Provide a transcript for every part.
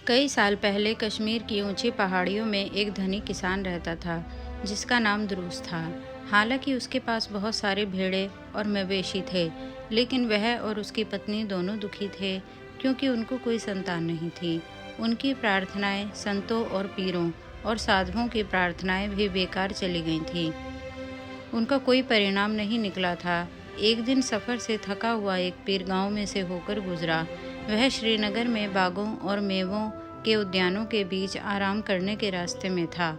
कई साल पहले कश्मीर की ऊंची पहाड़ियों में एक धनी किसान रहता था जिसका नाम द्रूस था। हालांकि उसके पास बहुत सारे भेड़े और मवेशी थे, लेकिन वह और उसकी पत्नी दोनों दुखी थे क्योंकि उनको कोई संतान नहीं थी। उनकी प्रार्थनाएं संतों और पीरों और साधुओं की प्रार्थनाएं भी बेकार चली गई थीं। उनका कोई परिणाम नहीं निकला था। एक दिन सफ़र से थका हुआ एक पीर गांव में से होकर गुजरा। वह श्रीनगर में बागों और मेवों के उद्यानों के बीच आराम करने के रास्ते में था।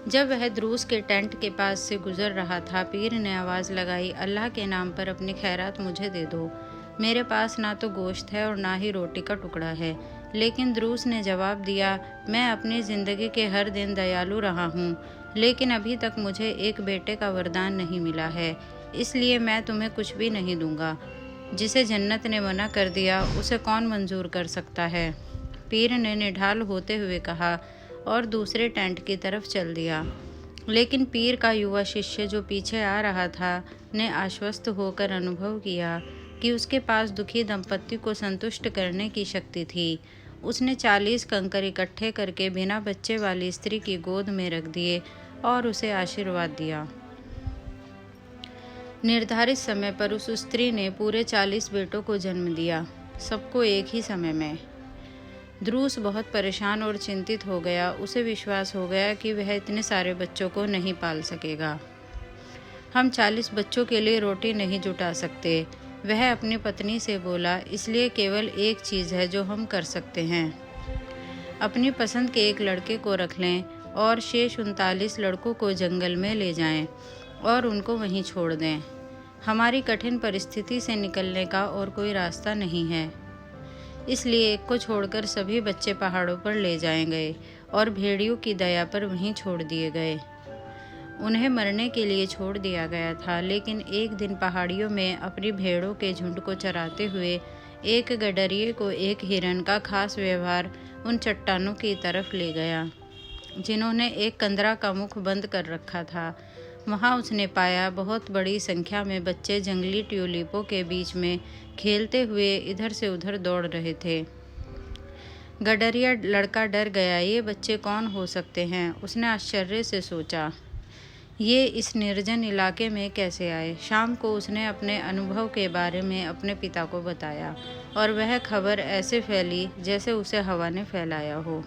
जब वह द्रूस के टेंट के पास से गुजर रहा था, पीर ने आवाज़ लगाई, अल्लाह के नाम पर अपनी खैरात मुझे दे दो। मेरे पास ना तो गोश्त है और ना ही रोटी का टुकड़ा है। लेकिन द्रूस ने जवाब दिया, मैं अपनी ज़िंदगी के हर दिन दयालु रहा हूँ, लेकिन अभी तक मुझे एक बेटे का वरदान नहीं मिला है, इसलिए मैं तुम्हें कुछ भी नहीं दूंगा। जिसे जन्नत ने मना कर दिया उसे कौन मंजूर कर सकता है। पीर ने निढाल होते हुए कहा और दूसरे टेंट की तरफ चल दिया। लेकिन पीर का युवा शिष्य जो पीछे आ रहा था ने आश्वस्त होकर अनुभव किया कि उसके पास दुखी दंपत्ति को संतुष्ट करने की शक्ति थी। उसने 40 कंकर इकट्ठे करके बिना बच्चे वाली स्त्री की गोद में रख दिए और उसे आशीर्वाद दिया। निर्धारित समय पर उस स्त्री ने पूरे 40 बेटों को जन्म दिया, सबको एक ही समय में। द्रूस बहुत परेशान और चिंतित हो गया। उसे विश्वास हो गया कि वह इतने सारे बच्चों को नहीं पाल सकेगा। हम 40 बच्चों के लिए रोटी नहीं जुटा सकते, वह अपनी पत्नी से बोला। इसलिए केवल एक चीज़ है जो हम कर सकते हैं, अपनी पसंद के एक लड़के को रख लें और शेष 39 लड़कों को जंगल में ले जाएं और उनको वहीं छोड़ दें। हमारी कठिन परिस्थिति से निकलने का और कोई रास्ता नहीं है, इसलिए एक को छोड़कर सभी बच्चे पहाड़ों पर ले जाए गए और भेड़ियों की दया पर वहीं छोड़ दिए गए। उन्हें मरने के लिए छोड़ दिया गया था। लेकिन एक दिन पहाड़ियों में अपनी भेड़ों के झुंड को चराते हुए एक गडरिये को एक हिरन का खास व्यवहार उन चट्टानों की तरफ ले गया जिन्होंने एक कंदरा का मुख बंद कर रखा था। वहाँ उसने पाया बहुत बड़ी संख्या में बच्चे जंगली ट्यूलिपों के बीच में खेलते हुए इधर से उधर दौड़ रहे थे। गडरिया लड़का डर गया। ये बच्चे कौन हो सकते हैं, उसने आश्चर्य से सोचा। ये इस निर्जन इलाके में कैसे आए। शाम को उसने अपने अनुभव के बारे में अपने पिता को बताया और वह खबर ऐसे फैली जैसे उसे हवा ने फैलाया हो।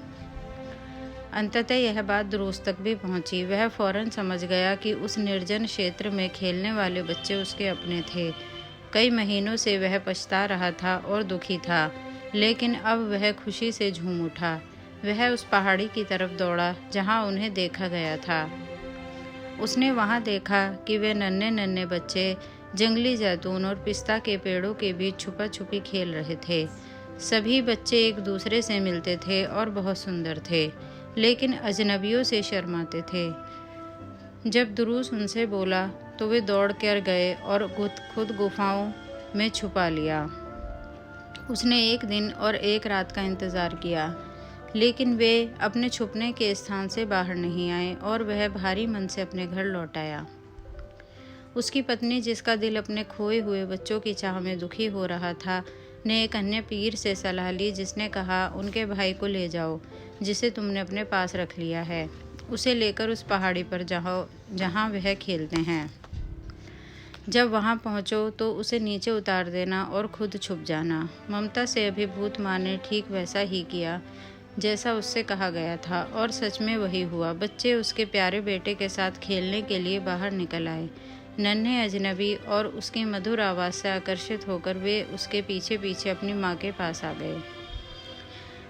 अंततः यह बात द्रूस तक भी पहुंची। वह फौरन समझ गया कि उस निर्जन क्षेत्र में खेलने वाले बच्चे उसके अपने थे। कई महीनों से वह पछता रहा था और दुखी था, लेकिन अब वह खुशी से झूम उठा। वह उस पहाड़ी की तरफ दौड़ा जहां उन्हें देखा गया था। उसने वहां देखा कि वे नन्हे नन्हे बच्चे जंगली जैतून और पिस्ता के पेड़ों के बीच छुपा छुपी खेल रहे थे। सभी बच्चे एक दूसरे से मिलते थे और बहुत सुंदर थे, लेकिन अजनबियों से शर्माते थे। जब द्रूस उनसे बोला तो वे दौड़ कर गए और खुद गुफाओं में छुपा लिया। उसने एक दिन और एक रात का इंतज़ार किया, लेकिन वे अपने छुपने के स्थान से बाहर नहीं आए और वह भारी मन से अपने घर लौट आया। उसकी पत्नी, जिसका दिल अपने खोए हुए बच्चों की चाह में दुखी हो रहा था, ने एक अन्य पीर से सलाह ली जिसने कहा, उनके भाई को ले जाओ जिसे तुमने अपने पास रख लिया है। उसे लेकर उस पहाड़ी पर जाओ जहाँ वह खेलते हैं। जब वहाँ पहुँचो तो उसे नीचे उतार देना और खुद छुप जाना। ममता से अभिभूत माँ ने ठीक वैसा ही किया जैसा उससे कहा गया था और सच में वही हुआ। बच्चे उसके प्यारे बेटे के साथ खेलने के लिए बाहर निकल आए। नन्हे अजनबी और उसकी मधुर आवाज़ से आकर्षित होकर वे उसके पीछे पीछे अपनी माँ के पास आ गए,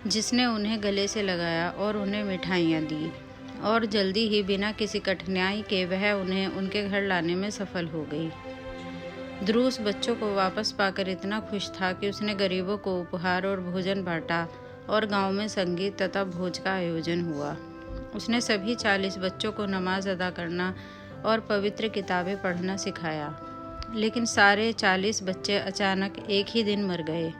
जिसने उन्हें गले से लगाया और उन्हें मिठाइयाँ दी और जल्दी ही बिना किसी कठिनाई के वह उन्हें उनके घर लाने में सफल हो गई। द्रूस बच्चों को वापस पाकर इतना खुश था कि उसने गरीबों को उपहार और भोजन बांटा और गांव में संगीत तथा भोज का आयोजन हुआ। उसने सभी 40 बच्चों को नमाज अदा करना और पवित्र किताबें पढ़ना सिखाया। लेकिन सारे 40 बच्चे अचानक एक ही दिन मर गए।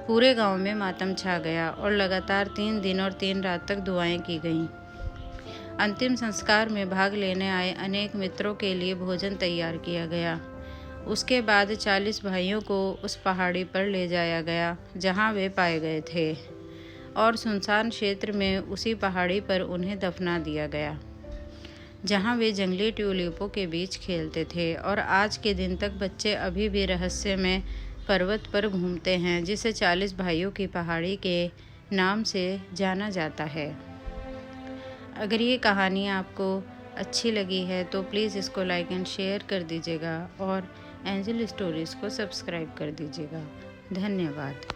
पूरे गांव में मातम छा गया और लगातार 3 दिन और 3 रात तक दुआएं की गईं। अंतिम संस्कार में भाग लेने आए अनेक मित्रों के लिए भोजन तैयार किया गया। उसके बाद 40 भाइयों को उस पहाड़ी पर ले जाया गया जहां वे पाए गए थे। और सुनसान क्षेत्र में उसी पहाड़ी पर उन्हें दफना दिया गया, जहां वे जंगली ट्यूलिपों के बीच खेलते थे। और आज के दिन तक बच्चे अभी भी रहस्यमय पर्वत पर घूमते हैं, जिसे 40 भाइयों की पहाड़ी के नाम से जाना जाता है। अगर ये कहानी आपको अच्छी लगी है तो प्लीज़ इसको लाइक एंड शेयर कर दीजिएगा और एंजल स्टोरीज़ को सब्सक्राइब कर दीजिएगा। धन्यवाद।